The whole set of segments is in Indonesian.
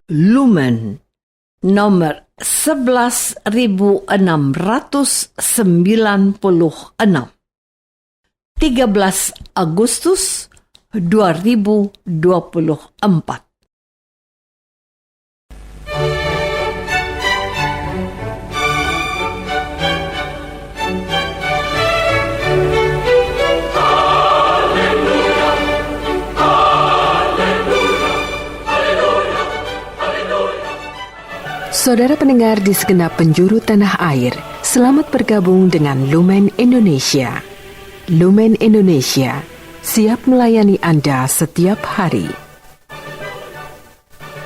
Lumen nomor 11.696, 13 Agustus 2024. Saudara pendengar di segenap penjuru tanah air, selamat bergabung dengan Lumen Indonesia. Lumen Indonesia, siap melayani Anda setiap hari.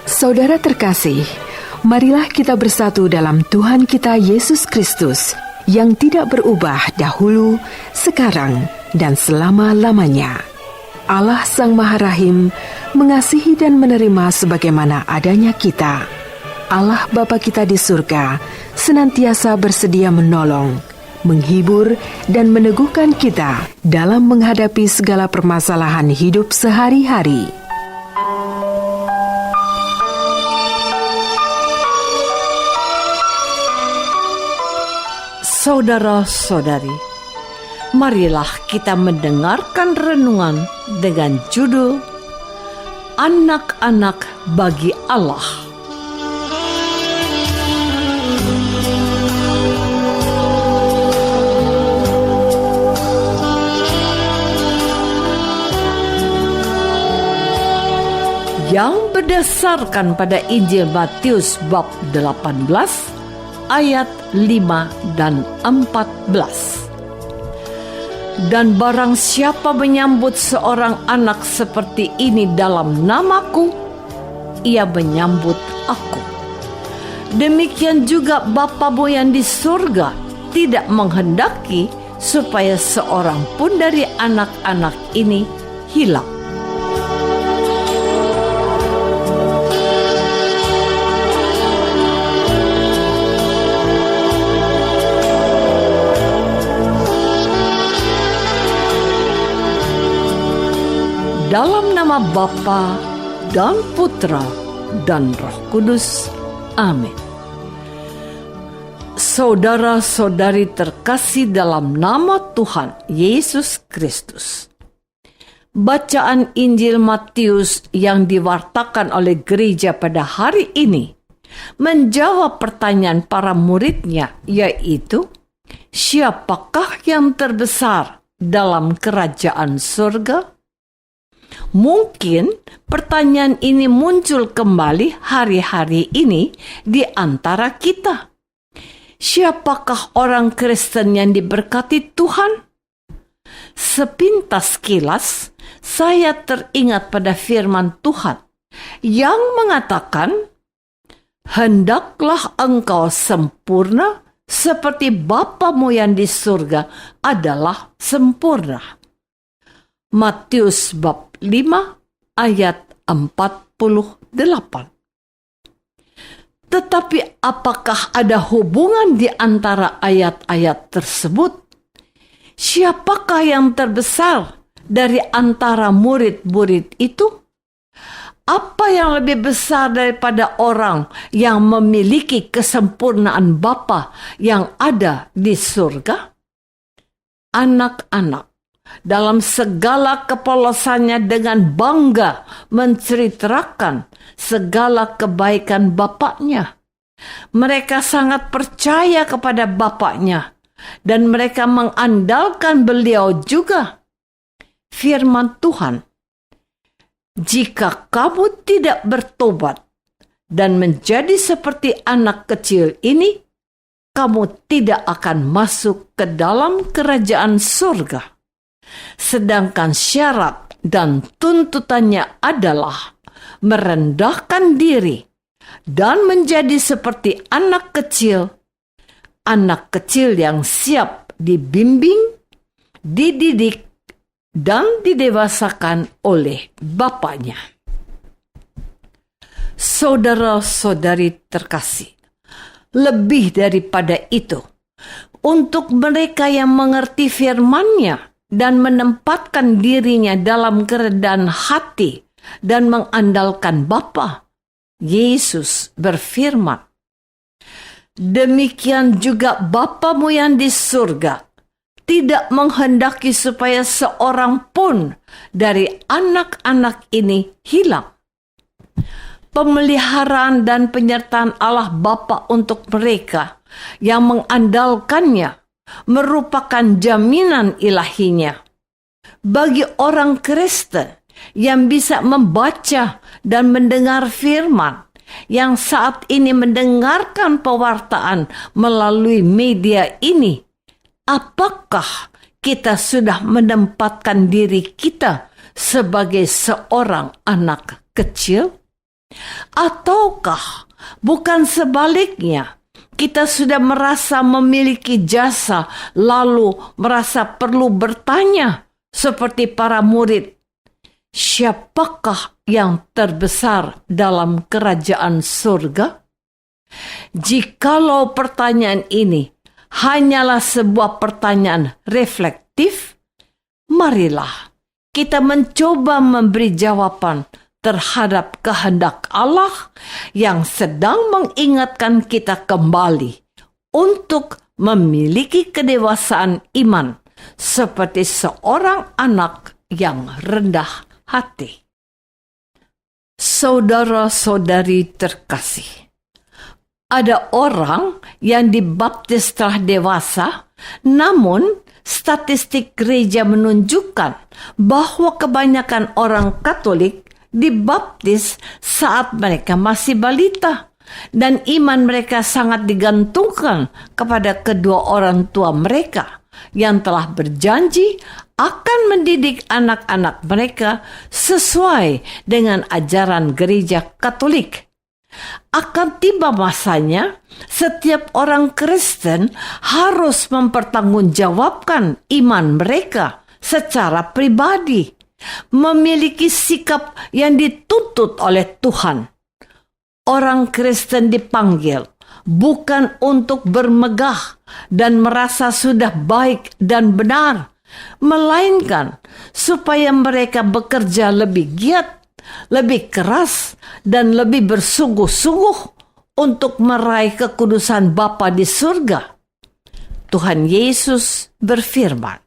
Saudara terkasih, marilah kita bersatu dalam Tuhan kita Yesus Kristus yang tidak berubah dahulu, sekarang, dan selama-lamanya. Allah Sang Maha Rahim mengasihi dan menerima sebagaimana adanya kita. Allah Bapa kita di surga senantiasa bersedia menolong, menghibur, dan meneguhkan kita dalam menghadapi segala permasalahan hidup sehari-hari. Saudara-saudari, marilah kita mendengarkan renungan dengan judul Anak-anak bagi Allah. Yang berdasarkan pada Injil Matius bab 18 ayat 5 dan 14. Dan barang siapa menyambut seorang anak seperti ini dalam namaku, ia menyambut aku. Demikian juga Bapamu yang di surga tidak menghendaki supaya seorang pun dari anak-anak ini hilang. Dalam nama Bapa dan Putra dan Roh Kudus. Amin. Saudara-saudari terkasih dalam nama Tuhan Yesus Kristus. Bacaan Injil Matius yang diwartakan oleh gereja pada hari ini menjawab pertanyaan para muridnya, yaitu, siapakah yang terbesar dalam kerajaan surga? Mungkin pertanyaan ini muncul kembali hari-hari ini di antara kita. Siapakah orang Kristen yang diberkati Tuhan? Sepintas kilas, saya teringat pada firman Tuhan yang mengatakan, "Hendaklah engkau sempurna seperti Bapamu yang di surga adalah sempurna." Matius bab 5 ayat 48. Tetapi apakah ada hubungan di antara ayat-ayat tersebut? Siapakah yang terbesar dari antara murid-murid itu? Apa yang lebih besar daripada orang yang memiliki kesempurnaan Bapa yang ada di surga? Anak-anak dalam segala kepolosannya dengan bangga menceritakan segala kebaikan Bapaknya. Mereka sangat percaya kepada Bapaknya dan mereka mengandalkan beliau juga. Firman Tuhan, "Jika kamu tidak bertobat dan menjadi seperti anak kecil ini, kamu tidak akan masuk ke dalam kerajaan surga." Sedangkan syarat dan tuntutannya adalah merendahkan diri dan menjadi seperti anak kecil yang siap dibimbing, dididik, dan didewasakan oleh Bapaknya. Saudara-saudari terkasih, lebih daripada itu, untuk mereka yang mengerti firman-Nya dan menempatkan dirinya dalam kerendahan hati dan mengandalkan Bapa, Yesus berfirman, "Demikian juga Bapamu yang di surga tidak menghendaki supaya seorang pun dari anak-anak ini hilang." Pemeliharaan dan penyertaan Allah Bapa untuk mereka yang mengandalkannya merupakan jaminan ilahinya. Bagi orang Kristen yang bisa membaca dan mendengar firman, yang saat ini mendengarkan pewartaan melalui media ini, apakah kita sudah menempatkan diri kita sebagai seorang anak kecil? Ataukah bukan sebaliknya, kita sudah merasa memiliki jasa lalu merasa perlu bertanya seperti para murid, siapakah yang terbesar dalam kerajaan surga? Jikalau pertanyaan ini hanyalah sebuah pertanyaan reflektif, marilah kita mencoba memberi jawaban terhadap kehendak Allah yang sedang mengingatkan kita kembali untuk memiliki kedewasaan iman seperti seorang anak yang rendah hati. Saudara-saudari terkasih, ada orang yang dibaptis setelah dewasa, namun statistik gereja menunjukkan bahwa kebanyakan orang Katolik dibaptis saat mereka masih balita, dan iman mereka sangat digantungkan kepada kedua orang tua mereka yang telah berjanji akan mendidik anak-anak mereka sesuai dengan ajaran gereja Katolik. Akan tiba masanya setiap orang Kristen harus mempertanggungjawabkan iman mereka secara pribadi, memiliki sikap yang dituntut oleh Tuhan. Orang Kristen dipanggil bukan untuk bermegah dan merasa sudah baik dan benar, melainkan supaya mereka bekerja lebih giat, lebih keras, dan lebih bersungguh-sungguh untuk meraih kekudusan Bapa di surga. Tuhan Yesus berfirman,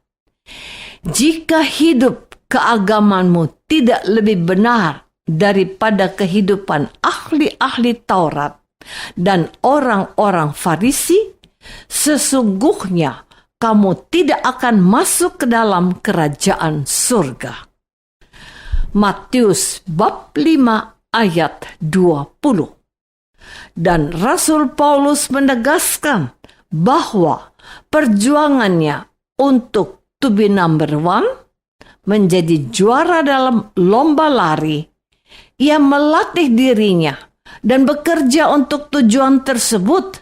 "Jika hidup keagamanmu tidak lebih benar daripada kehidupan ahli-ahli Taurat dan orang-orang Farisi, sesungguhnya kamu tidak akan masuk ke dalam kerajaan surga." Matius bab 5 ayat 20. Dan Rasul Paulus menegaskan bahwa perjuangannya untuk to be number one, menjadi juara dalam lomba lari, ia melatih dirinya dan bekerja untuk tujuan tersebut.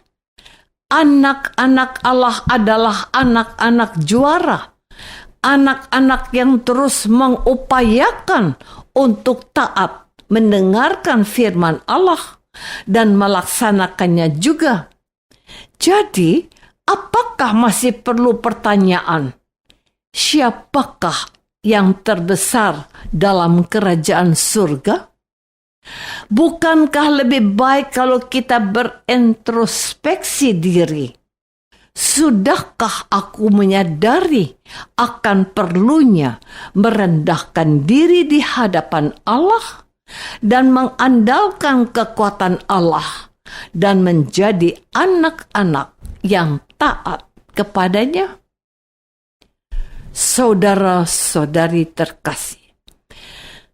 Anak-anak Allah adalah anak-anak juara, anak-anak yang terus mengupayakan untuk taat mendengarkan firman Allah dan melaksanakannya juga. Jadi, apakah masih perlu pertanyaan? Siapakah yang terbesar dalam kerajaan surga? Bukankah lebih baik kalau kita berintrospeksi diri? Sudahkah aku menyadari akan perlunya merendahkan diri di hadapan Allah dan mengandalkan kekuatan Allah dan menjadi anak-anak yang taat kepadanya? Saudara-saudari terkasih,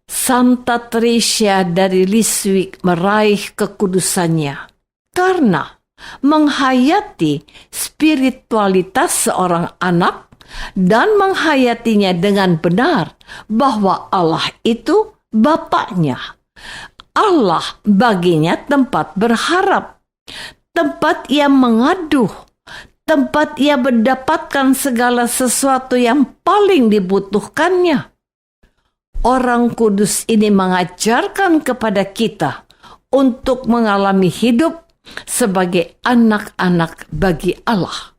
Santa Teresia dari Lisieux meraih kekudusannya karena menghayati spiritualitas seorang anak dan menghayatinya dengan benar bahwa Allah itu Bapaknya. Allah baginya tempat berharap, tempat ia mengaduh, tempat ia mendapatkan segala sesuatu yang paling dibutuhkannya. Orang kudus ini mengajarkan kepada kita untuk mengalami hidup sebagai anak-anak bagi Allah.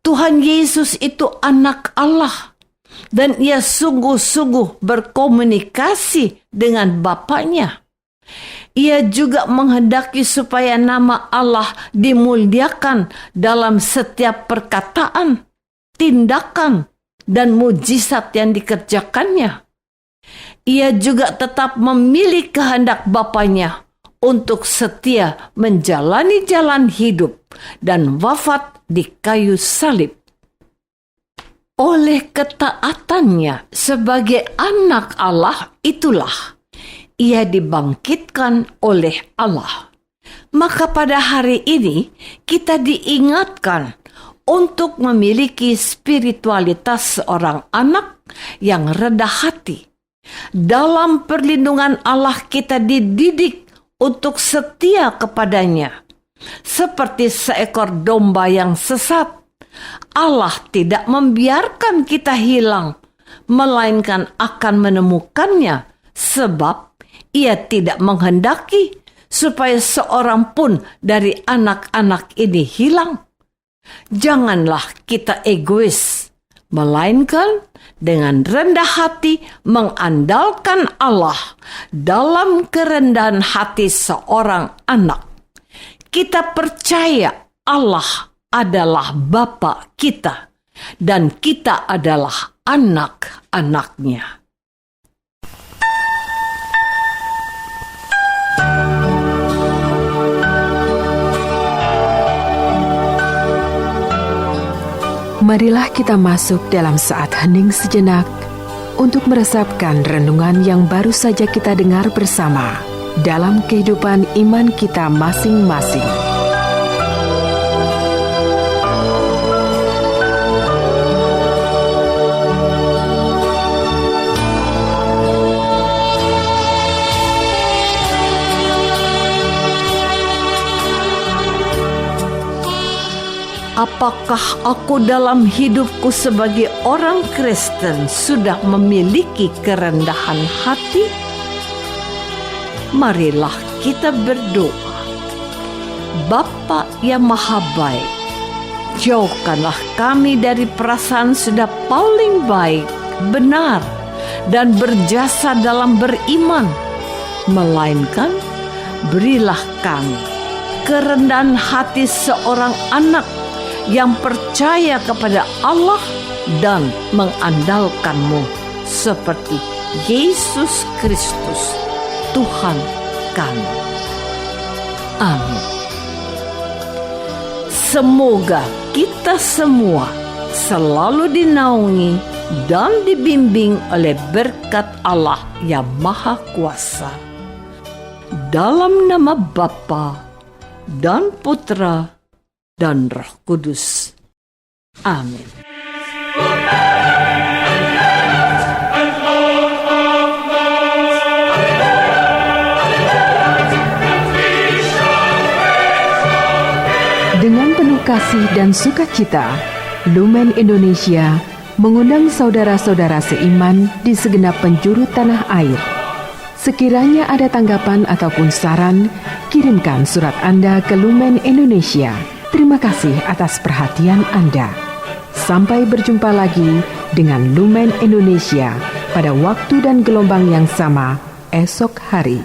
Tuhan Yesus itu anak Allah, dan ia sungguh-sungguh berkomunikasi dengan Bapaknya. Ia juga menghendaki supaya nama Allah dimuliakan dalam setiap perkataan, tindakan, dan mujizat yang dikerjakannya. Ia juga tetap memilih kehendak Bapanya untuk setia menjalani jalan hidup dan wafat di kayu salib. Oleh ketaatannya sebagai anak Allah itulah ia dibangkitkan oleh Allah. Maka pada hari ini kita diingatkan untuk memiliki spiritualitas seorang anak yang rendah hati. Dalam perlindungan Allah kita dididik untuk setia kepadanya. Seperti seekor domba yang sesat, Allah tidak membiarkan kita hilang, melainkan akan menemukannya, sebab Ia tidak menghendaki supaya seorang pun dari anak-anak ini hilang. Janganlah kita egois, melainkan dengan rendah hati mengandalkan Allah dalam kerendahan hati seorang anak. Kita percaya Allah adalah Bapa kita dan kita adalah anak-anaknya. Marilah kita masuk dalam saat hening sejenak untuk meresapkan renungan yang baru saja kita dengar bersama dalam kehidupan iman kita masing-masing. Apakah aku dalam hidupku sebagai orang Kristen sudah memiliki kerendahan hati? Marilah kita berdoa. Bapa yang Maha Baik, jauhkanlah kami dari perasaan sudah paling baik, benar, dan berjasa dalam beriman. Melainkan, berilah kami kerendahan hati seorang anak yang percaya kepada Allah dan mengandalkan-Mu seperti Yesus Kristus, Tuhan kami. Amin. Semoga kita semua selalu dinaungi dan dibimbing oleh berkat Allah yang Maha Kuasa. Dalam nama Bapa dan Putra dan Roh Kudus. Amin. Dengan penuh kasih dan sukacita, Lumen Indonesia mengundang saudara-saudara seiman di segenap penjuru tanah air. Sekiranya ada tanggapan ataupun saran, kirimkan surat Anda ke Lumen Indonesia. Terima kasih atas perhatian Anda. Sampai berjumpa lagi dengan Lumen Indonesia pada waktu dan gelombang yang sama esok hari.